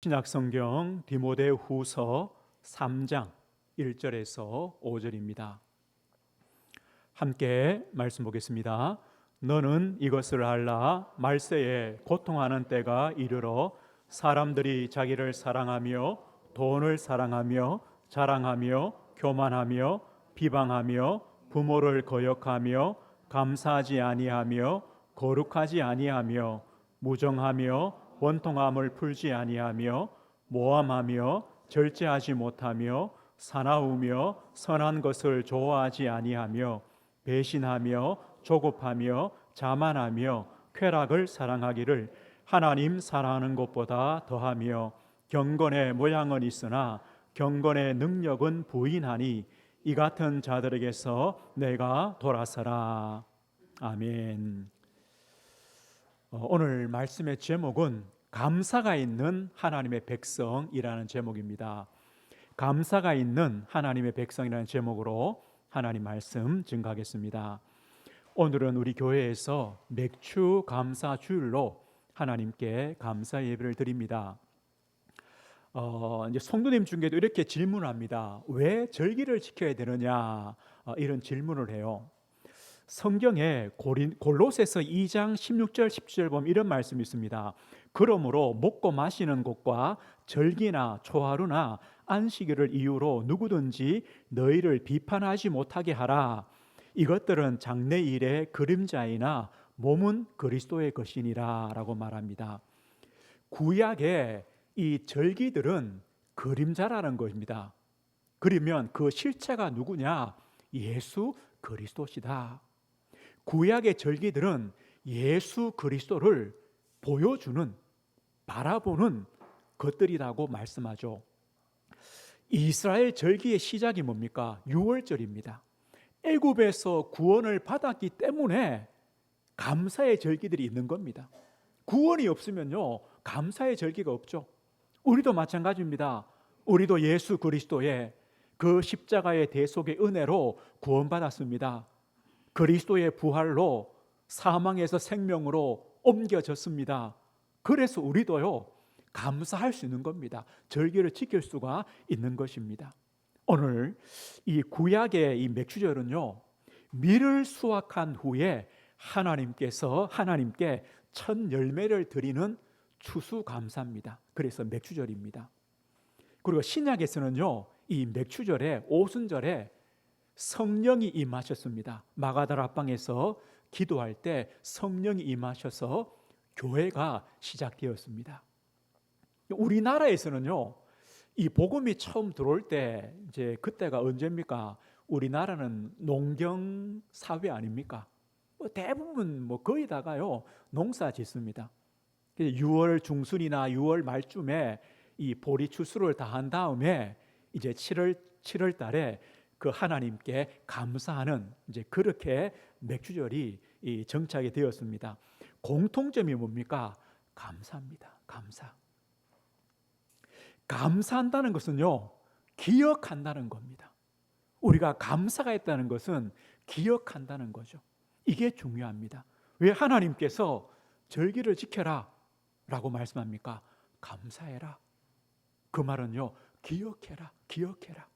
신약성경 디모데후서 3장 1절에서 5절입니다. 함께 말씀 보겠습니다. 너는 이것을 알라. 말세에 고통하는 때가 이르러 사람들이 자기를 사랑하며 돈을 사랑하며 자랑하며 교만하며 비방하며 부모를 거역하며 감사하지 아니하며 거룩하지 아니하며 무정하며 원통함을 풀지 아니하며 모함하며 절제하지 못하며 사나우며 선한 것을 좋아하지 아니하며 배신하며 조급하며 자만하며 쾌락을 사랑하기를 하나님 사랑하는 것보다 더하며 경건의 모양은 있으나 경건의 능력은 부인하니 이 같은 자들에게서 내가 돌아서라. 아멘. 오늘 말씀의 제목은 감사가 있는 하나님의 백성이라는 제목입니다. 감사가 있는 하나님의 백성이라는 제목으로 하나님 말씀 증거하겠습니다. 오늘은 우리 교회에서 맥주 감사 주일로 하나님께 감사 예배를 드립니다. 이제 성도님 중에도 이렇게 질문합니다. 왜 절기를 지켜야 되느냐? 이런 질문을 해요. 성경에 골로새서 2장 16절 17절 보면 이런 말씀이 있습니다. 그러므로 먹고 마시는 것과 절기나 초하루나 안식일을 이유로 누구든지 너희를 비판하지 못하게 하라. 이것들은 장래일의 그림자이나 몸은 그리스도의 것이니라 라고 말합니다. 구약의 이 절기들은 그림자라는 것입니다. 그러면 그 실체가 누구냐? 예수 그리스도시다. 구약의 절기들은 예수 그리스도를 보여주는, 바라보는 것들이라고 말씀하죠. 이스라엘 절기의 시작이 뭡니까? 유월절입니다. 애굽에서 구원을 받았기 때문에 감사의 절기들이 있는 겁니다. 구원이 없으면요, 감사의 절기가 없죠. 우리도 마찬가지입니다. 우리도 예수 그리스도의 그 십자가의 대속의 은혜로 구원받았습니다. 그리스도의 부활로 사망에서 생명으로 옮겨졌습니다. 그래서 우리도요, 감사할 수 있는 겁니다. 절기를 지킬 수가 있는 것입니다. 오늘 이 구약의 이 맥주절은요, 밀을 수확한 후에 하나님께 첫 열매를 드리는 추수감사입니다. 그래서 맥주절입니다. 그리고 신약에서는요, 이 맥주절에 오순절에 성령이 임하셨습니다. 마가다락방에서 기도할 때 성령이 임하셔서 교회가 시작되었습니다. 우리나라에서는요, 이 복음이 처음 들어올 때 이제 그때가 언제입니까? 우리나라는 농경 사회 아닙니까? 대부분 거의 다가요 농사 짓습니다. 6월 중순이나 6월 말쯤에 이 보리 추수를 다 한 다음에 이제 7월 달에 그 하나님께 감사하는 이제 그렇게 맥주절이 정착이 되었습니다. 공통점이 뭡니까? 감사입니다. 감사. 감사한다는 것은요, 기억한다는 겁니다. 우리가 감사가 있다는 것은 기억한다는 거죠. 이게 중요합니다. 왜 하나님께서 절기를 지켜라 라고 말씀합니까? 감사해라. 그 말은요, 기억해라. 기억해라.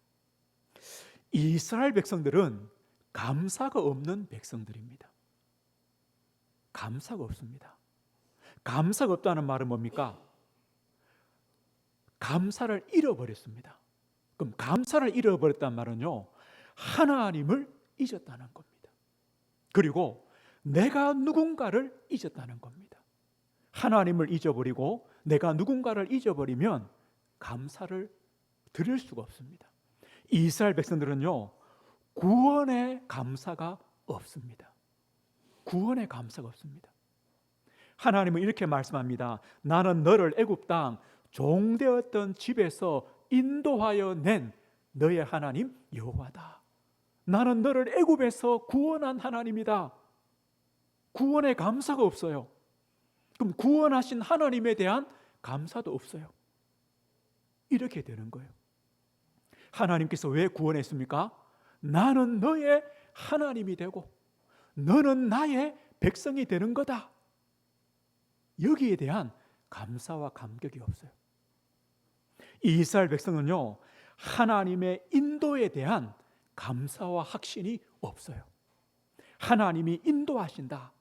이스라엘 백성들은 감사가 없는 백성들입니다. 감사가 없습니다. 감사가 없다는 말은 뭡니까? 감사를 잃어버렸습니다. 그럼 감사를 잃어버렸다는 말은요, 하나님을 잊었다는 겁니다. 그리고 내가 누군가를 잊었다는 겁니다. 하나님을 잊어버리고 내가 누군가를 잊어버리면 감사를 드릴 수가 없습니다. 이스라엘 백성들은요, 구원의 감사가 없습니다. 구원의 감사가 없습니다. 하나님은 이렇게 말씀합니다. 나는 너를 애굽 땅 종되었던 집에서 인도하여 낸 너의 하나님 여호와다. 나는 너를 애굽에서 구원한 하나님이다. 구원의 감사가 없어요. 그럼 구원하신 하나님에 대한 감사도 없어요. 이렇게 되는 거예요. 하나님께서 왜 구원했습니까? 나는 너의 하나님이 되고 너는 나의 백성이 되는 거다. 여기에 대한 감사와 감격이 없어요. 이스라엘 백성은요, 하나님의 인도에 대한 감사와 확신이 없어요. 하나님이 인도하신다.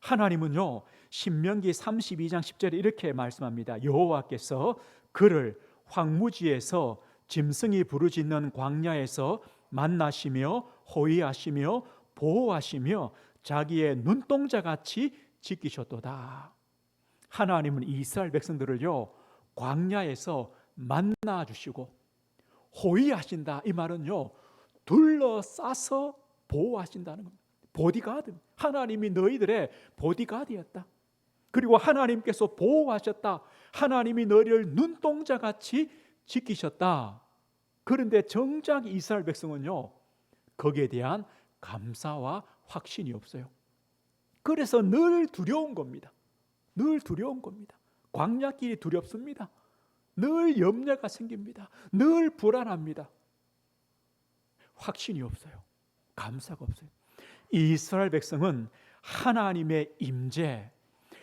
하나님은요, 신명기 32장 10절에 이렇게 말씀합니다. 여호와께서 그를 황무지에서 짐승이 부르짖는 광야에서 만나시며 호위하시며 보호하시며 자기의 눈동자같이 지키셨도다. 하나님은 이스라엘 백성들을요, 광야에서 만나주시고 호위하신다. 이 말은요, 둘러싸서 보호하신다는 겁니다. 보디가드, 하나님이 너희들의 보디가드였다. 그리고 하나님께서 보호하셨다. 하나님이 너희를 눈동자같이 지키셨다. 그런데 정작 이스라엘 백성은요, 거기에 대한 감사와 확신이 없어요. 그래서 늘 두려운 겁니다. 늘 두려운 겁니다. 광야길이 두렵습니다. 늘 염려가 생깁니다. 늘 불안합니다. 확신이 없어요. 감사가 없어요. 이스라엘 백성은 하나님의 임재,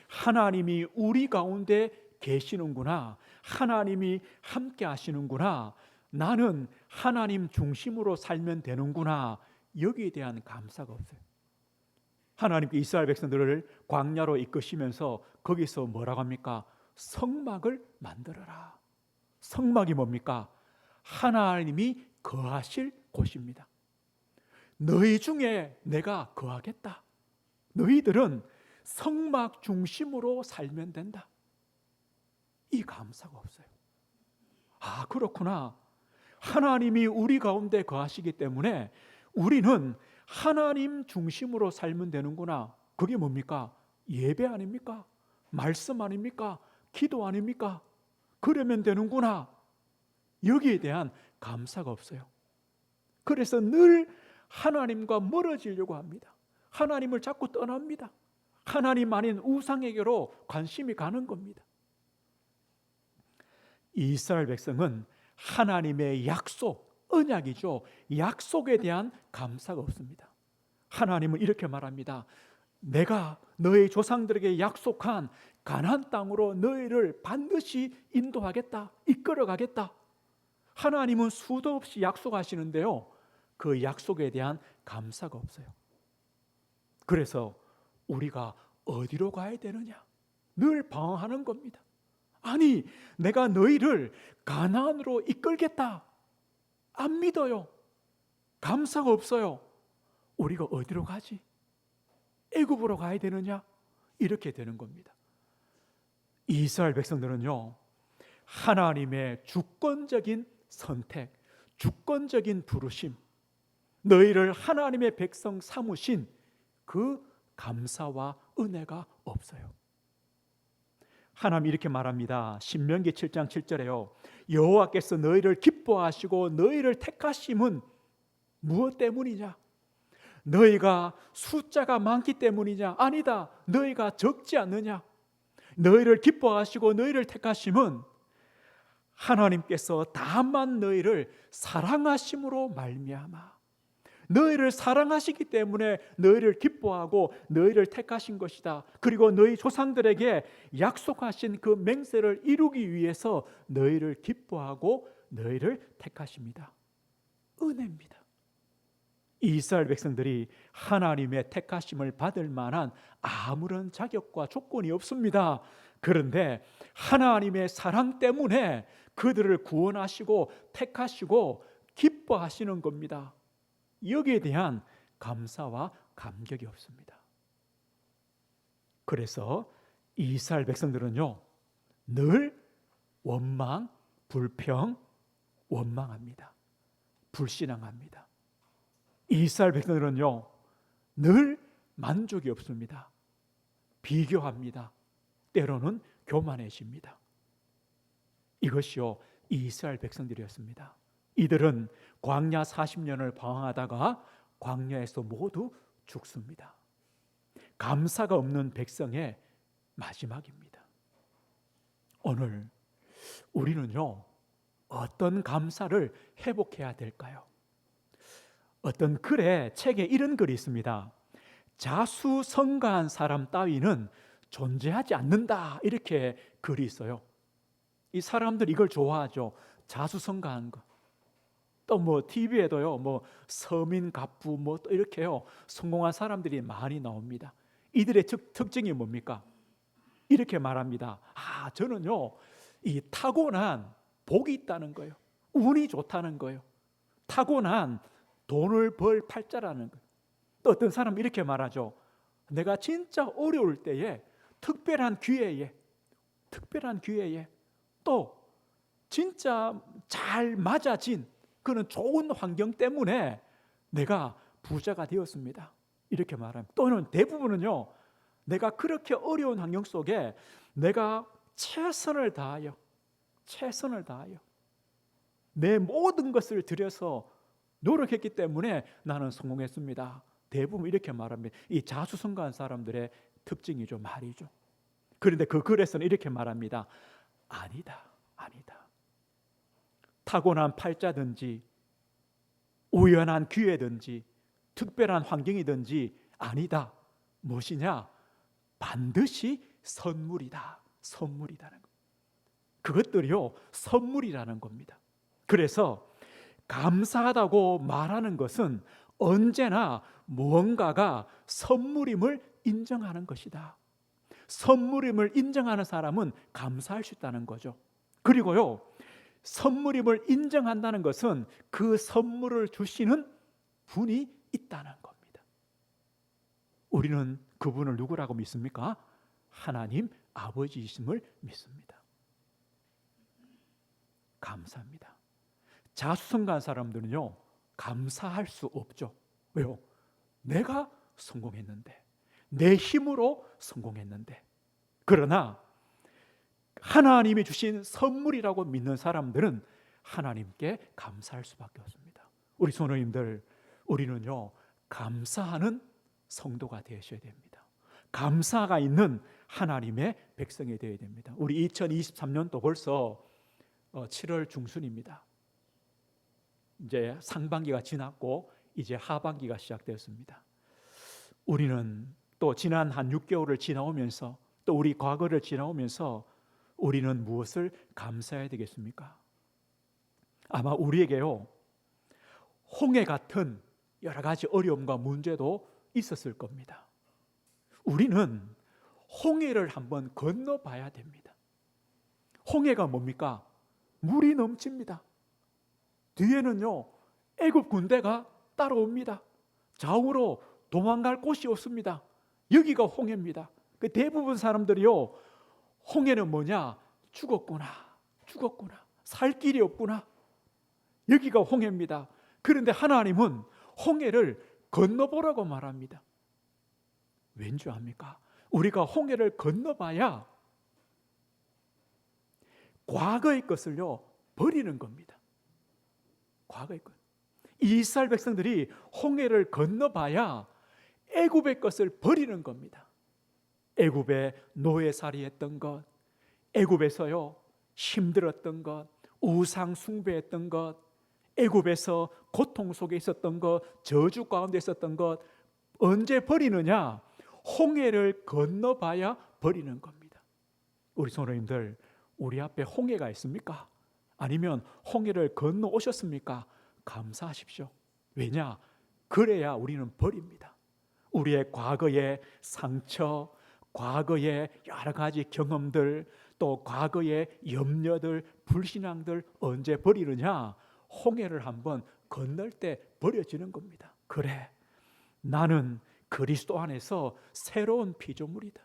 하나님이 우리 가운데 계시는구나, 하나님이 함께 하시는구나, 나는 하나님 중심으로 살면 되는구나, 여기에 대한 감사가 없어요. 하나님께 이스라엘 백성들을 광야로 이끄시면서 거기서 뭐라고 합니까? 성막을 만들어라. 성막이 뭡니까? 하나님이 거하실 곳입니다. 너희 중에 내가 거하겠다. 너희들은 성막 중심으로 살면 된다. 이 감사가 없어요. 아, 그렇구나. 하나님이 우리 가운데 거하시기 때문에 우리는 하나님 중심으로 살면 되는구나. 그게 뭡니까? 예배 아닙니까? 말씀 아닙니까? 기도 아닙니까? 그러면 되는구나. 여기에 대한 감사가 없어요. 그래서 늘 하나님과 멀어지려고 합니다. 하나님을 자꾸 떠납니다. 하나님 아닌 우상에게로 관심이 가는 겁니다. 이스라엘 백성은 하나님의 약속, 언약이죠. 약속에 대한 감사가 없습니다. 하나님은 이렇게 말합니다. 내가 너희 조상들에게 약속한 가나안 땅으로 너희를 반드시 인도하겠다, 이끌어가겠다. 하나님은 수도 없이 약속하시는데요, 그 약속에 대한 감사가 없어요. 그래서 우리가 어디로 가야 되느냐? 늘 방황하는 겁니다. 아니, 내가 너희를 가나안으로 이끌겠다. 안 믿어요. 감사가 없어요. 우리가 어디로 가지? 애굽으로 가야 되느냐? 이렇게 되는 겁니다. 이스라엘 백성들은요, 하나님의 주권적인 선택, 주권적인 부르심, 너희를 하나님의 백성 삼으신 그 감사와 은혜가 없어요. 하나님 이렇게 말합니다. 신명기 7장 7절에요. 여호와께서 너희를 기뻐하시고 너희를 택하심은 무엇 때문이냐? 너희가 숫자가 많기 때문이냐? 아니다. 너희가 적지 않느냐? 너희를 기뻐하시고 너희를 택하심은 하나님께서 다만 너희를 사랑하심으로 말미암아, 너희를 사랑하시기 때문에 너희를 기뻐하고 너희를 택하신 것이다. 그리고 너희 조상들에게 약속하신 그 맹세를 이루기 위해서 너희를 기뻐하고 너희를 택하십니다. 은혜입니다. 이스라엘 백성들이 하나님의 택하심을 받을 만한 아무런 자격과 조건이 없습니다. 그런데 하나님의 사랑 때문에 그들을 구원하시고 택하시고 기뻐하시는 겁니다. 여기에 대한 감사와 감격이 없습니다. 그래서 이스라엘 백성들은요, 늘 원망, 불평, 원망합니다. 불신앙합니다. 이스라엘 백성들은요, 늘 만족이 없습니다. 비교합니다. 때로는 교만해집니다. 이것이요, 이스라엘 백성들이었습니다. 이들은 광야 40년을 방황하다가 광야에서 모두 죽습니다. 감사가 없는 백성의 마지막입니다. 오늘 우리는요, 어떤 감사를 회복해야 될까요? 어떤 글에, 책에 이런 글이 있습니다. 자수성가한 사람 따위는 존재하지 않는다, 이렇게 글이 있어요. 이 사람들이 이걸 좋아하죠. 자수성가하는 거. 또 뭐 TV에도요, 뭐 서민 갑부 뭐 또 이렇게요, 성공한 사람들이 많이 나옵니다. 이들의 특징이 뭡니까? 이렇게 말합니다. 저는요, 이 타고난 복이 있다는 거예요. 운이 좋다는 거예요. 타고난 돈을 벌 팔자라는 거예요. 또 어떤 사람은 이렇게 말하죠. 내가 진짜 어려울 때에 특별한 기회에 또 진짜 잘 맞아진 그런 좋은 환경 때문에 내가 부자가 되었습니다. 이렇게 말합니다. 또는 대부분은요, 내가 그렇게 어려운 환경 속에 내가 최선을 다하여 내 모든 것을 들여서 노력했기 때문에 나는 성공했습니다. 대부분 이렇게 말합니다. 이 자수성가한 사람들의 특징이죠, 말이죠. 그런데 그 글에서는 이렇게 말합니다. 아니다. 타고난 팔자든지 우연한 기회든지 특별한 환경이든지 아니다. 무엇이냐? 반드시 선물이다는 것. 그것들이요, 선물이라는 겁니다. 그래서 감사하다고 말하는 것은 언제나 무언가가 선물임을 인정하는 것이다. 선물임을 인정하는 사람은 감사할 수 있다는 거죠. 그리고요, 선물임을 인정한다는 것은 그 선물을 주시는 분이 있다는 겁니다. 우리는 그분을 누구라고 믿습니까? 하나님 아버지이심을 믿습니다. 감사합니다. 자수성가한 사람들은요, 감사할 수 없죠. 왜요? 내가 성공했는데, 내 힘으로 성공했는데. 그러나 하나님이 주신 선물이라고 믿는 사람들은 하나님께 감사할 수밖에 없습니다. 우리 성도님들, 우리는요, 감사하는 성도가 되셔야 됩니다. 감사가 있는 하나님의 백성이 되어야 됩니다. 우리 2023년도 벌써 7월 중순입니다. 이제 상반기가 지났고 이제 하반기가 시작되었습니다. 우리는 또 지난 한 6개월을 지나오면서, 또 우리 과거를 지나오면서 우리는 무엇을 감사해야 되겠습니까? 아마 우리에게요, 홍해 같은 여러 가지 어려움과 문제도 있었을 겁니다. 우리는 홍해를 한번 건너봐야 됩니다. 홍해가 뭡니까? 물이 넘칩니다. 뒤에는요, 애굽 군대가 따라옵니다. 좌우로 도망갈 곳이 없습니다. 여기가 홍해입니다. 그 대부분 사람들이요, 홍해는 뭐냐? 죽었구나. 살 길이 없구나. 여기가 홍해입니다. 그런데 하나님은 홍해를 건너보라고 말합니다. 왠지 압니까? 우리가 홍해를 건너봐야 과거의 것을요, 버리는 겁니다. 과거의 것. 이스라엘 백성들이 홍해를 건너봐야 애굽의 것을 버리는 겁니다. 애굽에 노예살이했던 것, 애굽에서요 힘들었던 것, 우상 숭배했던 것, 애굽에서 고통 속에 있었던 것, 저주 가운데 있었던 것, 언제 버리느냐? 홍해를 건너봐야 버리는 겁니다. 우리 성도님들, 우리 앞에 홍해가 있습니까? 아니면 홍해를 건너 오셨습니까? 감사하십시오. 왜냐? 그래야 우리는 버립니다. 우리의 과거의 상처, 과거의 여러 가지 경험들, 또 과거의 염려들, 불신앙들 언제 버리느냐? 홍해를 한번 건널 때 버려지는 겁니다. 그래, 나는 그리스도 안에서 새로운 피조물이다.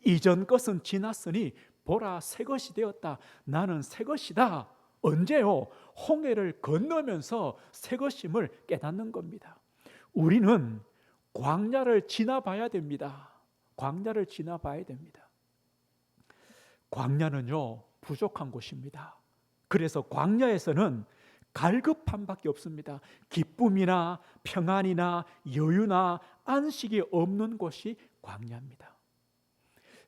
이전 것은 지났으니 보라, 새 것이 되었다. 나는 새 것이다. 언제요? 홍해를 건너면서 새 것임을 깨닫는 겁니다. 우리는 광야를 지나봐야 됩니다. 광야를 지나봐야 됩니다. 광야는요, 부족한 곳입니다. 그래서 광야에서는 갈급함밖에 없습니다. 기쁨이나 평안이나 여유나 안식이 없는 곳이 광야입니다.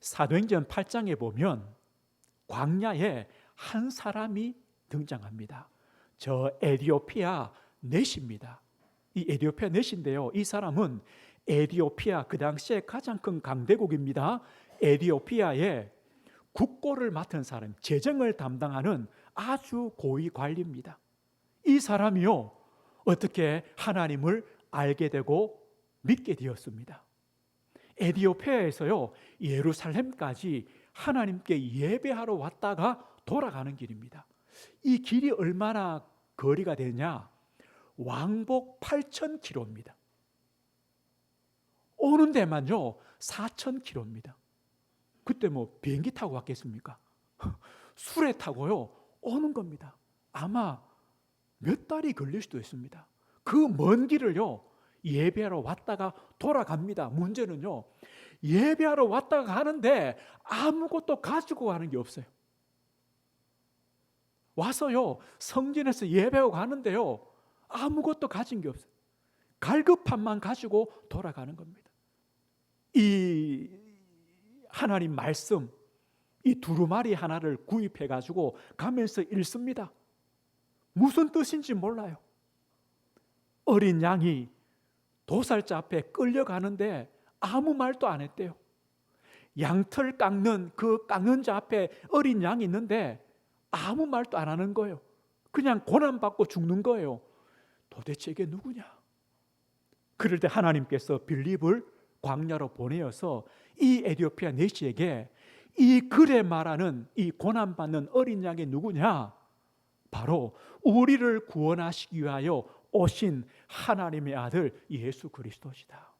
사도행전 8장에 보면 광야에 한 사람이 등장합니다. 저 에디오피아 넷입니다. 이 에디오피아 넷인데요, 이 사람은 에디오피아, 그 당시에 가장 큰 강대국입니다. 에디오피아의 국고를 맡은 사람, 재정을 담당하는 아주 고위 관리입니다. 이 사람이요, 어떻게 하나님을 알게 되고 믿게 되었습니다. 에티오피아에서요, 예루살렘까지 하나님께 예배하러 왔다가 돌아가는 길입니다. 이 길이 얼마나 거리가 되냐? 왕복 8,000km입니다. 오는 데만요 4,000km입니다. 그때 뭐 비행기 타고 왔겠습니까? 수레 타고요 오는 겁니다. 아마 몇 달이 걸릴 수도 있습니다. 그 먼 길을요 예배하러 왔다가 돌아갑니다. 문제는요, 예배하러 왔다가 가는데 아무것도 가지고 가는 게 없어요. 와서요 성전에서 예배하고 가는데요 아무것도 가진 게 없어요. 갈급함만 가지고 돌아가는 겁니다. 이 하나님 말씀, 이 두루마리 하나를 구입해 가지고 가면서 읽습니다. 무슨 뜻인지 몰라요. 어린 양이 도살자 앞에 끌려가는데 아무 말도 안 했대요. 양털 깎는 그 깎는 자 앞에 어린 양이 있는데 아무 말도 안 하는 거예요. 그냥 고난받고 죽는 거예요. 도대체 이게 누구냐? 그럴 때 하나님께서 빌립을 광야로 보내어서 이 에티오피아 내시에게 이 글에 말하는 이 고난받는 어린 양이 누구냐? 바로 우리를 구원하시기 위하여 오신 하나님의 아들 예수 그리스도시다.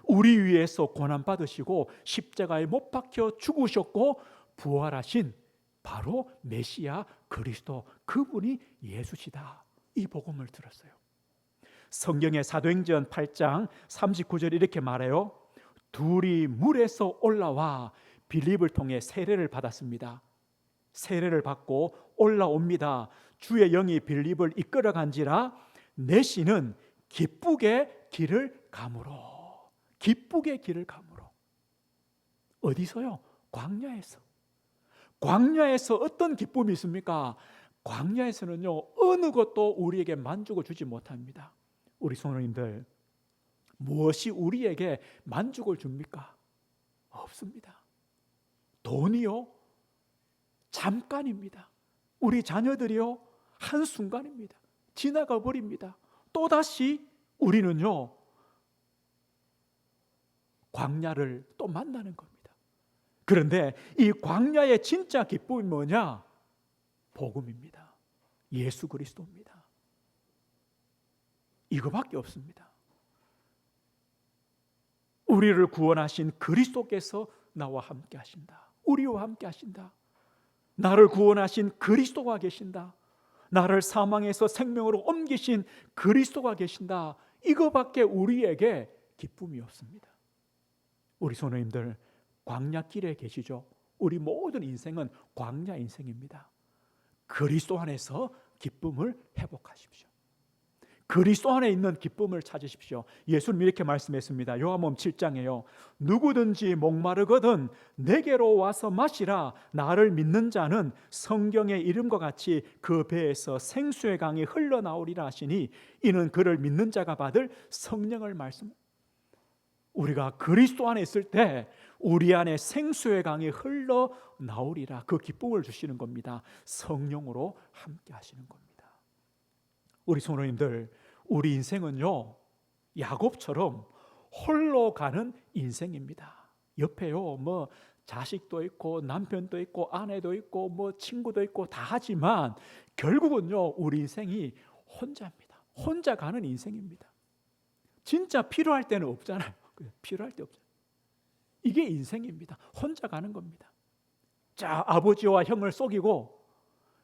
우리 위해서 고난받으시고 십자가에 못 박혀 죽으셨고 부활하신 바로 메시아 그리스도, 그분이 예수시다. 이 복음을 들었어요. 성경의 사도행전 8장 39절 이렇게 말해요. 둘이 물에서 올라와 빌립을 통해 세례를 받았습니다. 세례를 받고 올라옵니다. 주의 영이 빌립을 이끌어간지라 내시는 기쁘게 길을 가므로. 기쁘게 길을 가므로. 어디서요? 광야에서. 광야에서 어떤 기쁨이 있습니까? 광야에서는요 어느 것도 우리에게 만족을 주지 못합니다. 우리 성도님들, 무엇이 우리에게 만족을 줍니까? 없습니다. 돈이요 잠깐입니다. 우리 자녀들이요 한순간입니다. 지나가 버립니다. 또다시 우리는요 광야를 또 만나는 겁니다. 그런데 이 광야의 진짜 기쁨이 뭐냐? 복음입니다. 예수 그리스도입니다. 이거밖에 없습니다. 우리를 구원하신 그리스도께서 나와 함께 하신다. 우리와 함께 하신다. 나를 구원하신 그리스도가 계신다. 나를 사망에서 생명으로 옮기신 그리스도가 계신다. 이거밖에 우리에게 기쁨이 없습니다. 우리 성도님들, 광야길에 계시죠? 우리 모든 인생은 광야 인생입니다. 그리스도 안에서 기쁨을 회복하십시오. 그리스도 안에 있는 기쁨을 찾으십시오. 예수님 이렇게 말씀했습니다. 요한복음 7장에요. 누구든지 목마르거든 내게로 와서 마시라. 나를 믿는 자는 성경의 이름과 같이 그 배에서 생수의 강이 흘러나오리라 하시니 이는 그를 믿는 자가 받을 성령을 말씀. 우리가 그리스도 안에 있을 때 우리 안에 생수의 강이 흘러나오리라. 그 기쁨을 주시는 겁니다. 성령으로 함께 하시는 겁니다. 우리 성도님들, 우리 인생은요 야곱처럼 홀로 가는 인생입니다. 옆에요 뭐 자식도 있고 남편도 있고 아내도 있고 뭐 친구도 있고 다 하지만 결국은요 우리 인생이 혼자입니다. 혼자 가는 인생입니다. 진짜 필요할 때는 없잖아요. 필요할 때 없잖아요. 이게 인생입니다. 혼자 가는 겁니다. 자, 아버지와 형을 속이고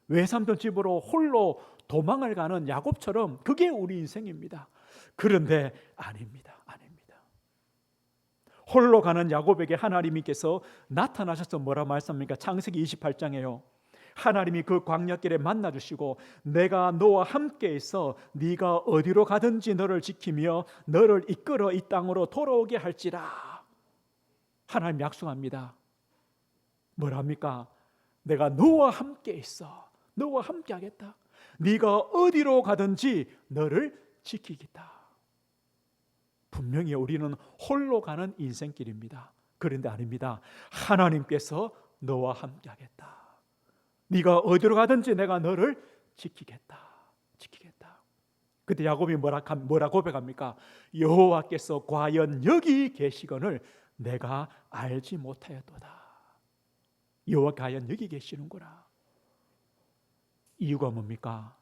외삼촌 집으로 홀로 도망을 가는 야곱처럼 그게 우리 인생입니다. 그런데 아닙니다. 아닙니다. 홀로 가는 야곱에게 하나님께서 나타나셔서 뭐라 말씀합니까? 창세기 28장에요. 하나님이 그 광야길에 만나주시고 내가 너와 함께 있어 네가 어디로 가든지 너를 지키며 너를 이끌어 이 땅으로 돌아오게 할지라. 하나님 약속합니다. 뭐랍니까? 내가 너와 함께 있어. 너와 함께 하겠다. 네가 어디로 가든지 너를 지키겠다. 분명히 우리는 홀로 가는 인생길입니다. 그런데 아닙니다. 하나님께서 너와 함께하겠다. 네가 어디로 가든지 내가 너를 지키겠다. 지키겠다. 그때 야곱이 뭐라 고백합니까? 여호와께서 과연 여기 계시거늘 내가 알지 못하였도다. 여호와 과연 여기 계시는구나. 이유가 뭡니까?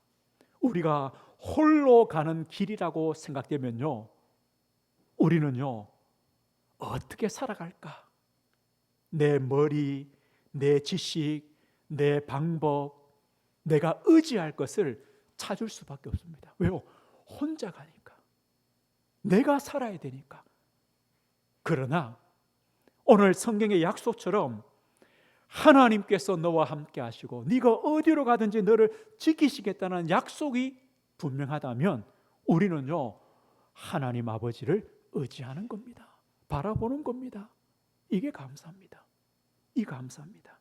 우리가 홀로 가는 길이라고 생각되면요, 우리는요 어떻게 살아갈까? 내 머리, 내 지식, 내 방법, 내가 의지할 것을 찾을 수밖에 없습니다. 왜요? 혼자 가니까. 내가 살아야 되니까. 그러나 오늘 성경의 약속처럼 하나님께서 너와 함께 하시고 네가 어디로 가든지 너를 지키시겠다는 약속이 분명하다면 우리는요 하나님 아버지를 의지하는 겁니다. 바라보는 겁니다. 이게 감사합니다. 이 감사합니다.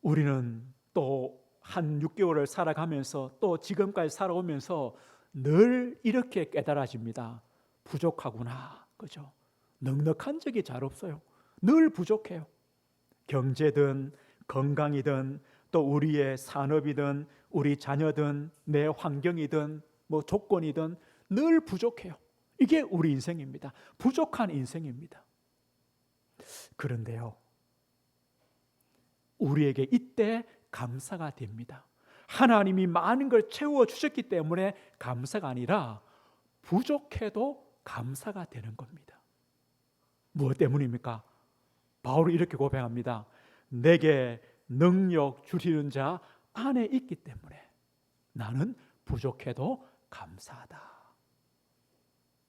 우리는 또 한 6개월을 살아가면서 또 지금까지 살아오면서 늘 이렇게 깨달아집니다. 부족하구나. 그죠? 넉넉한 적이 잘 없어요. 늘 부족해요. 경제든 건강이든 또 우리의 산업이든 우리 자녀든 내 환경이든 뭐 조건이든 늘 부족해요. 이게 우리 인생입니다. 부족한 인생입니다. 그런데요, 우리에게 이때 감사가 됩니다. 하나님이 많은 걸 채워주셨기 때문에 감사가 아니라 부족해도 감사가 되는 겁니다. 무엇 때문입니까? 바울이 이렇게 고백합니다. 내게 능력 주시는 자 안에 있기 때문에 나는 부족해도 감사하다.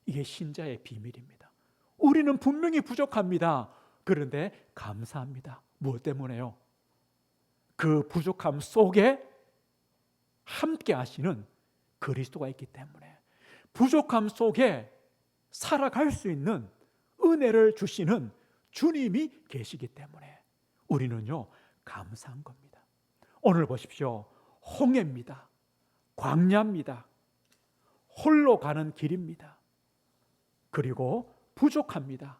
이게 신자의 비밀입니다. 우리는 분명히 부족합니다. 그런데 감사합니다. 무엇 때문에요? 그 부족함 속에 함께 하시는 그리스도가 있기 때문에, 부족함 속에 살아갈 수 있는 은혜를 주시는 주님이 계시기 때문에 우리는요 감사한 겁니다. 오늘 보십시오. 홍해입니다. 광야입니다. 홀로 가는 길입니다. 그리고 부족합니다.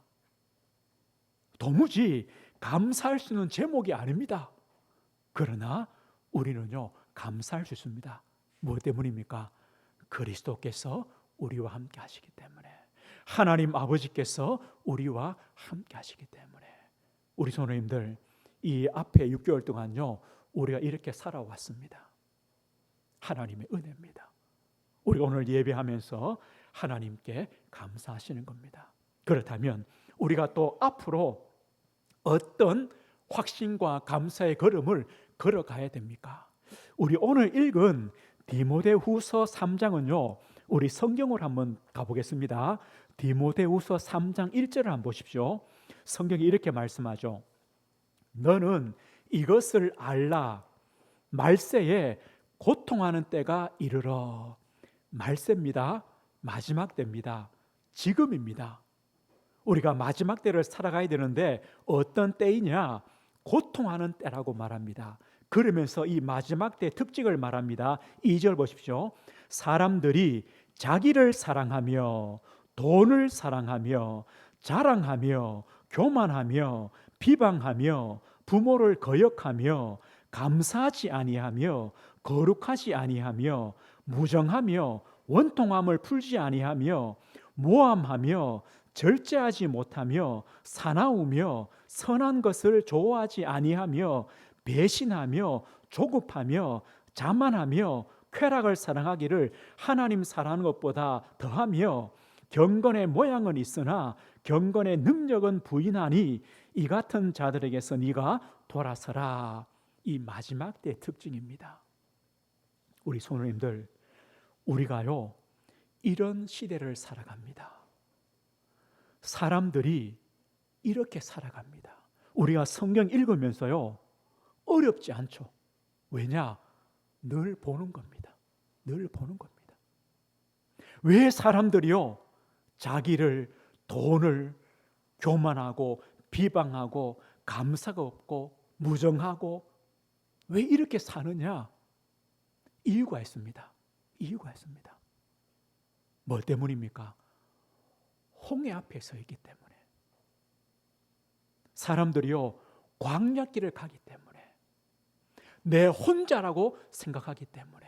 도무지 감사할 수 있는 제목이 아닙니다. 그러나 우리는요 감사할 수 있습니다. 무엇 때문입니까? 그리스도께서 우리와 함께 하시기 때문에, 하나님 아버지께서 우리와 함께 하시기 때문에. 우리 성도님들, 이 앞에 6개월 동안요 우리가 이렇게 살아왔습니다. 하나님의 은혜입니다. 우리가 오늘 예배하면서 하나님께 감사하시는 겁니다. 그렇다면 우리가 또 앞으로 어떤 확신과 감사의 걸음을 걸어가야 됩니까? 우리 오늘 읽은 디모데후서 3장은요 우리 성경으로 한번 가보겠습니다. 디모데후서 3장 1절을 한번 보십시오. 성경이 이렇게 말씀하죠. 너는 이것을 알라. 말세에 고통하는 때가 이르러. 말세입니다. 마지막 때입니다. 지금입니다. 우리가 마지막 때를 살아가야 되는데 어떤 때이냐? 고통하는 때라고 말합니다. 그러면서 이 마지막 때의 특징을 말합니다. 2절 보십시오. 사람들이 자기를 사랑하며 돈을 사랑하며 자랑하며 교만하며 비방하며 부모를 거역하며 감사하지 아니하며 거룩하지 아니하며 무정하며 원통함을 풀지 아니하며 모함하며 절제하지 못하며 사나우며 선한 것을 좋아하지 아니하며 배신하며 조급하며 자만하며 쾌락을 사랑하기를 하나님 사랑하는 것보다 더하며 경건의 모양은 있으나 경건의 능력은 부인하니 이 같은 자들에게서 네가 돌아서라. 이 마지막 때의 특징입니다. 우리 성도님들, 우리가요 이런 시대를 살아갑니다. 사람들이 이렇게 살아갑니다. 우리가 성경 읽으면서요 어렵지 않죠. 왜냐? 늘 보는 겁니다. 늘 보는 겁니다. 왜 사람들이요 자기를, 돈을 교만하고 비방하고 감사가 없고 무정하고 왜 이렇게 사느냐? 이유가 있습니다. 이유가 있습니다. 뭐 때문입니까? 홍해 앞에 서 있기 때문에. 사람들이요 광야길을 가기 때문에, 내 혼자라고 생각하기 때문에,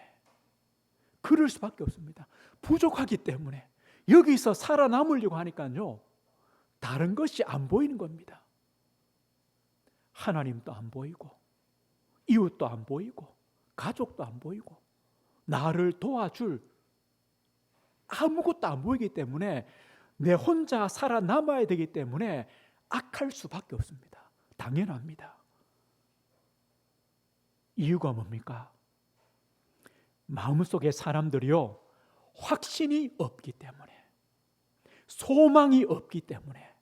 그럴 수밖에 없습니다. 부족하기 때문에. 여기서 살아남으려고 하니까요, 다른 것이 안 보이는 겁니다. 하나님도 안 보이고, 이웃도 안 보이고, 가족도 안 보이고, 나를 도와줄 아무것도 안 보이기 때문에 내 혼자 살아남아야 되기 때문에 악할 수밖에 없습니다. 당연합니다. 이유가 뭡니까? 마음속에 사람들이요, 확신이 없기 때문에, 소망이 없기 때문에,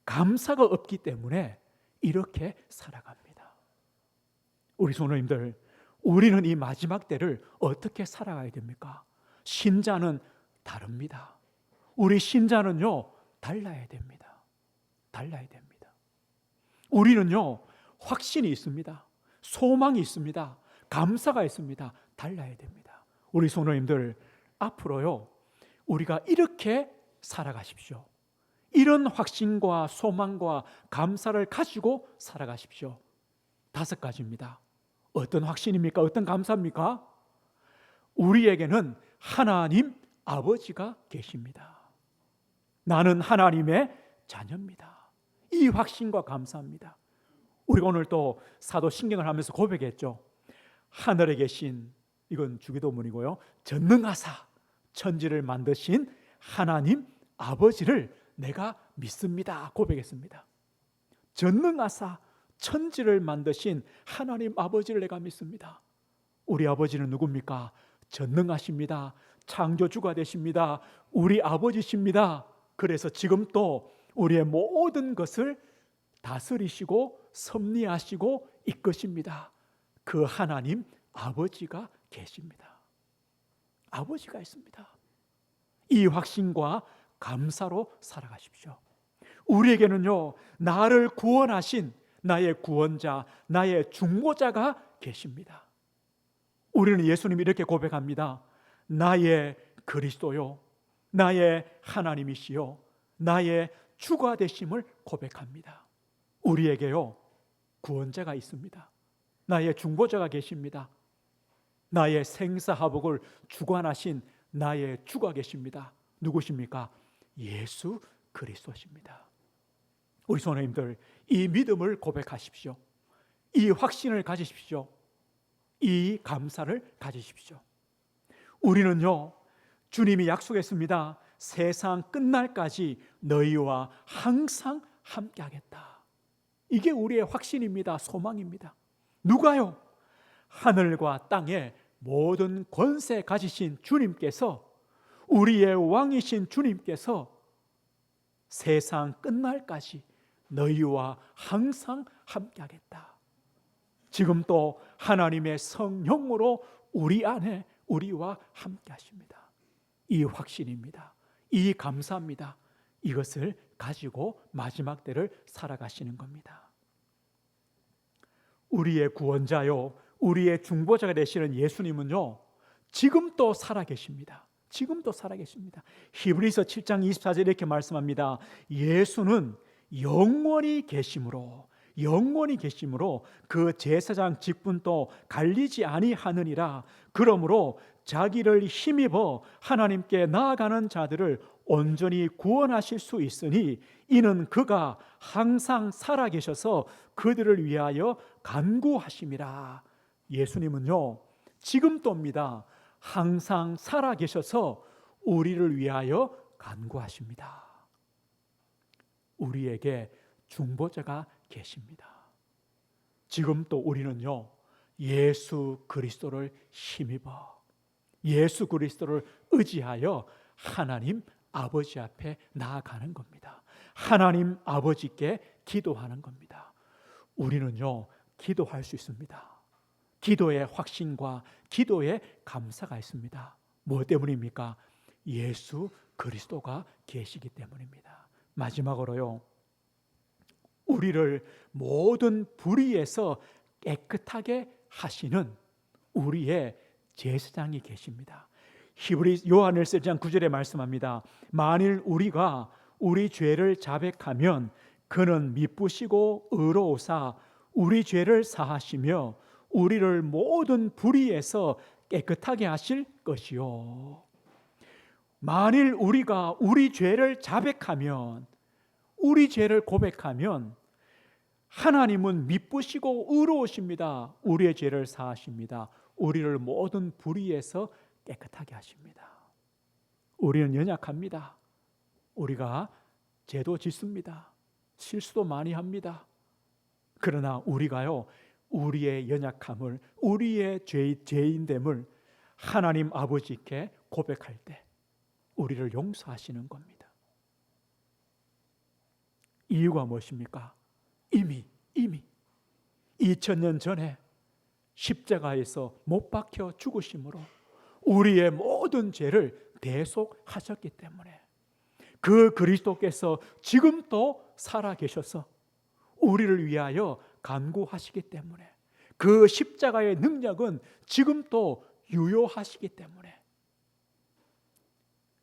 감사가 없기 때문에 이렇게 살아갑니다. 우리 성도님들, 우리는 이 마지막 때를 어떻게 살아가야 됩니까? 신자는 다릅니다. 우리 신자는요, 달라야 됩니다. 달라야 됩니다. 우리는요, 확신이 있습니다. 소망이 있습니다. 감사가 있습니다. 달라야 됩니다. 우리 성도님들, 앞으로요, 우리가 이렇게 살아가십시오. 이런 확신과 소망과 감사를 가지고 살아가십시오. 5가지입니다. 어떤 확신입니까? 어떤 감사입니까? 우리에게는 하나님 아버지가 계십니다. 나는 하나님의 자녀입니다. 이 확신과 감사합니다. 우리가 오늘 또 사도신경을 하면서 고백했죠. 하늘에 계신, 이건 주기도문이고요, 전능하사 천지를 만드신 하나님 아버지를 내가 믿습니다. 고백했습니다. 전능하사 천지를 만드신 하나님 아버지를 내가 믿습니다. 우리 아버지는 누굽니까? 전능하십니다. 창조주가 되십니다. 우리 아버지십니다. 그래서 지금 또 우리의 모든 것을 다스리시고 섭리하시고 이끄십니다. 그 하나님 아버지가 계십니다. 아버지가 있습니다. 이 확신과 감사로 살아가십시오. 우리에게는요, 나를 구원하신 나의 구원자, 나의 중보자가 계십니다. 우리는 예수님이 이렇게 고백합니다. 나의 그리스도요, 나의 하나님이시요, 나의 주가 되심을 고백합니다. 우리에게요, 구원자가 있습니다. 나의 중보자가 계십니다. 나의 생사화복을 주관하신 나의 주가 계십니다. 누구십니까? 예수 그리스도십니다. 우리 성도님들, 이 믿음을 고백하십시오. 이 확신을 가지십시오. 이 감사를 가지십시오. 우리는요, 주님이 약속했습니다. 세상 끝날까지 너희와 항상 함께하겠다. 이게 우리의 확신입니다. 소망입니다. 누가요? 하늘과 땅의 모든 권세 가지신 주님께서, 우리의 왕이신 주님께서 세상 끝날까지 너희와 항상 함께하겠다. 지금 또 하나님의 성령으로 우리 안에 우리와 함께하십니다. 이 확신입니다. 이 감사입니다. 이것을 가지고 마지막 때를 살아가시는 겁니다. 우리의 구원자요, 우리의 중보자가 되시는 예수님은요, 지금도 살아계십니다. 지금도 살아계십니다. 히브리서 7장 24절에 이렇게 말씀합니다. 예수는 영원히 계심으로 그 제사장 직분도 갈리지 아니하느니라. 그러므로 자기를 힘입어 하나님께 나아가는 자들을 온전히 구원하실 수 있으니 이는 그가 항상 살아계셔서 그들을 위하여 간구하심이라. 예수님은요, 지금도입니다. 항상 살아계셔서 우리를 위하여 간구하십니다. 우리에게 중보자가 계십니다. 지금 또 우리는요, 예수 그리스도를 힘입어, 예수 그리스도를 의지하여 하나님 아버지 앞에 나아가는 겁니다. 하나님 아버지께 기도하는 겁니다. 우리는요, 기도할 수 있습니다. 기도의 확신과 기도의 감사가 있습니다. 무엇 때문입니까? 예수 그리스도가 계시기 때문입니다. 마지막으로요, 우리를 모든 불의에서 깨끗하게 하시는 우리의 제사장이 계십니다. 히브리 요한일서 1장 9절에 말씀합니다. 만일 우리가 우리 죄를 자백하면 그는 미쁘시고 의로우사 우리 죄를 사하시며 우리를 모든 불의에서 깨끗하게 하실 것이요. 만일 우리가 우리 죄를 자백하면, 우리 죄를 고백하면 하나님은 미쁘시고 의로우십니다. 우리의 죄를 사하십니다. 우리를 모든 불의에서 깨끗하게 하십니다. 우리는 연약합니다. 우리가 죄도 짓습니다. 실수도 많이 합니다. 그러나 우리가요, 우리의 연약함을, 우리의 죄인됨을 하나님 아버지께 고백할 때 우리를 용서하시는 겁니다. 이유가 무엇입니까? 이미 2000년 전에 십자가에서 못 박혀 죽으심으로 우리의 모든 죄를 대속하셨기 때문에, 그 그리스도께서 지금도 살아계셔서 우리를 위하여 간구하시기 때문에, 그 십자가의 능력은 지금도 유효하시기 때문에,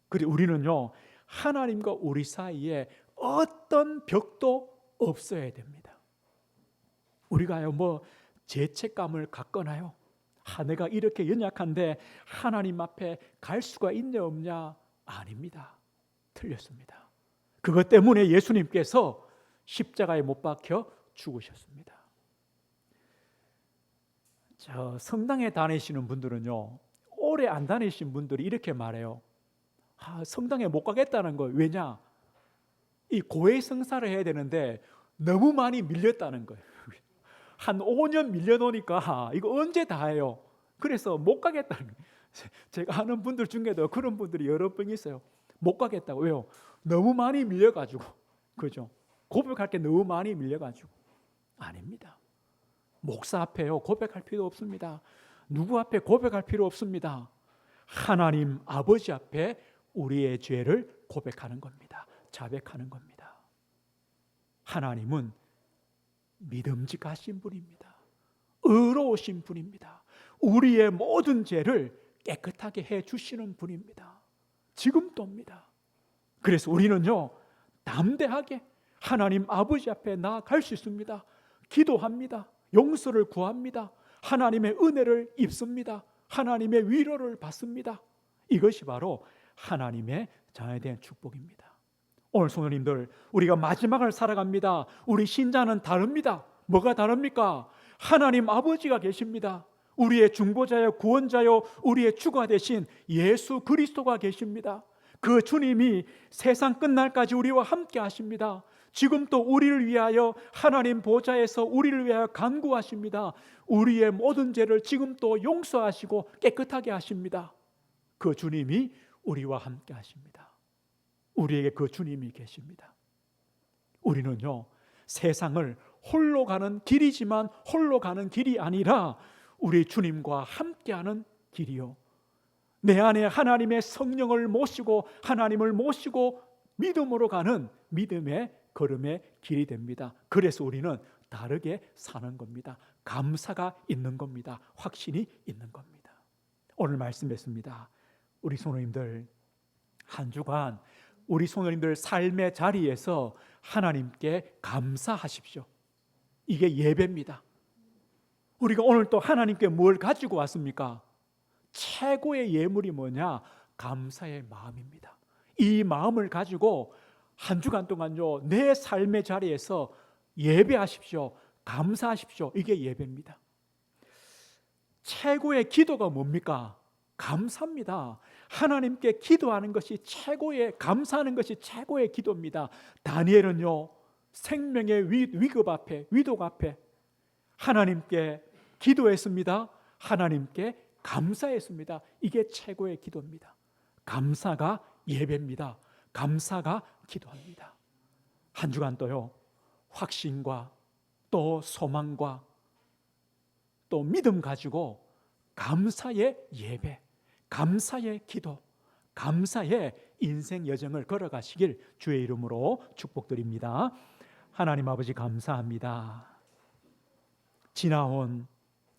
그리고 우리는요, 하나님과 우리 사이에 어떤 벽도 없어야 됩니다. 우리가요, 죄책감을 갖거나요, 내가 이렇게 연약한데 하나님 앞에 갈 수가 있냐 없냐, 아닙니다. 틀렸습니다. 그것 때문에 예수님께서 십자가에 못 박혀 죽으셨습니다. 성당에 다니시는 분들은요, 오래 안 다니신 분들이 이렇게 말해요. 성당에 못 가겠다는 거예요. 왜냐? 이 고해성사를 해야 되는데 너무 많이 밀렸다는 거예요. 한 5년 밀려놓으니까 이거 언제 다 해요? 그래서 못 가겠다는 거예요. 제가 아는 분들 중에도 그런 분들이 여러 분 있어요. 못 가겠다고. 왜요? 너무 많이 밀려가지고. 그죠? 고백할 게 너무 많이 밀려가지고. 아닙니다. 목사 앞에요, 고백할 필요 없습니다. 누구 앞에 고백할 필요 없습니다. 하나님 아버지 앞에 우리의 죄를 고백하는 겁니다. 자백하는 겁니다. 하나님은 믿음직하신 분입니다. 의로우신 분입니다. 우리의 모든 죄를 깨끗하게 해주시는 분입니다. 지금도입니다. 그래서 우리는요, 담대하게 하나님 아버지 앞에 나아갈 수 있습니다. 기도합니다. 용서를 구합니다. 하나님의 은혜를 입습니다. 하나님의 위로를 받습니다. 이것이 바로 하나님의 자녀된 축복입니다. 오늘 성도님들, 우리가 마지막을 살아갑니다. 우리 신자는 다릅니다. 뭐가 다릅니까? 하나님 아버지가 계십니다. 우리의 중보자요, 구원자요, 우리의 주가 되신 예수 그리스도가 계십니다. 그 주님이 세상 끝날까지 우리와 함께 하십니다. 지금 또 우리를 위하여 하나님 보좌에서 우리를 위하여 간구하십니다. 우리의 모든 죄를 지금 또 용서하시고 깨끗하게 하십니다. 그 주님이 우리와 함께 하십니다. 우리에게 그 주님이 계십니다. 우리는요, 세상을 홀로 가는 길이지만 홀로 가는 길이 아니라 우리 주님과 함께하는 길이요, 내 안에 하나님의 성령을 모시고 하나님을 모시고 믿음으로 가는 믿음의 걸음의 길이 됩니다. 그래서 우리는 다르게 사는 겁니다. 감사가 있는 겁니다. 확신이 있는 겁니다. 오늘 말씀했습니다. 우리 성도님들, 한 주간 우리 성도님들 삶의 자리에서 하나님께 감사하십시오. 이게 예배입니다. 우리가 오늘 또 하나님께 뭘 가지고 왔습니까? 최고의 예물이 뭐냐? 감사의 마음입니다. 이 마음을 가지고 한 주간 동안요, 내 삶의 자리에서 예배하십시오. 감사하십시오. 이게 예배입니다. 최고의 기도가 뭡니까? 감사입니다. 하나님께 기도하는 것이 최고의, 감사하는 것이 최고의 기도입니다. 다니엘은요, 생명의 위급 앞에, 위독 앞에 하나님께 기도했습니다. 하나님께 감사했습니다. 이게 최고의 기도입니다. 감사가 예배입니다. 감사가 기도합니다. 한 주간 또요, 확신과 또 소망과 또 믿음 가지고 감사의 예배, 감사의 기도, 감사의 인생 여정을 걸어가시길 주의 이름으로 축복드립니다. 하나님 아버지, 감사합니다. 지나온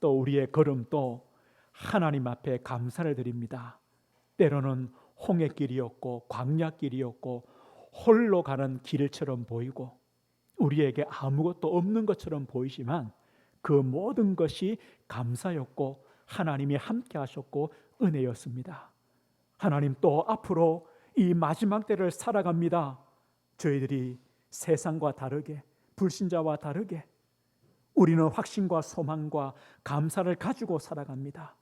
또 우리의 걸음도 하나님 앞에 감사를 드립니다. 때로는 홍해길이었고 광야길이었고 홀로 가는 길처럼 보이고 우리에게 아무것도 없는 것처럼 보이지만 그 모든 것이 감사였고 하나님이 함께 하셨고 은혜였습니다. 하나님 또 앞으로 이 마지막 때를 살아갑니다. 저희들이 세상과 다르게, 불신자와 다르게 우리는 확신과 소망과 감사를 가지고 살아갑니다.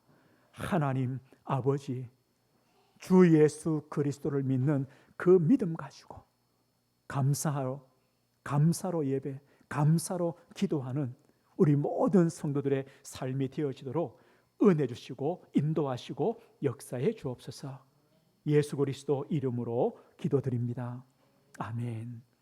하나님 아버지, 주 예수 그리스도를 믿는 그 믿음 가지고 감사로 예배, 감사로 기도하는 우리 모든 성도들의 삶이 되어지도록 은혜 주시고 인도하시고 역사해 주옵소서. 예수 그리스도 이름으로 기도드립니다. 아멘.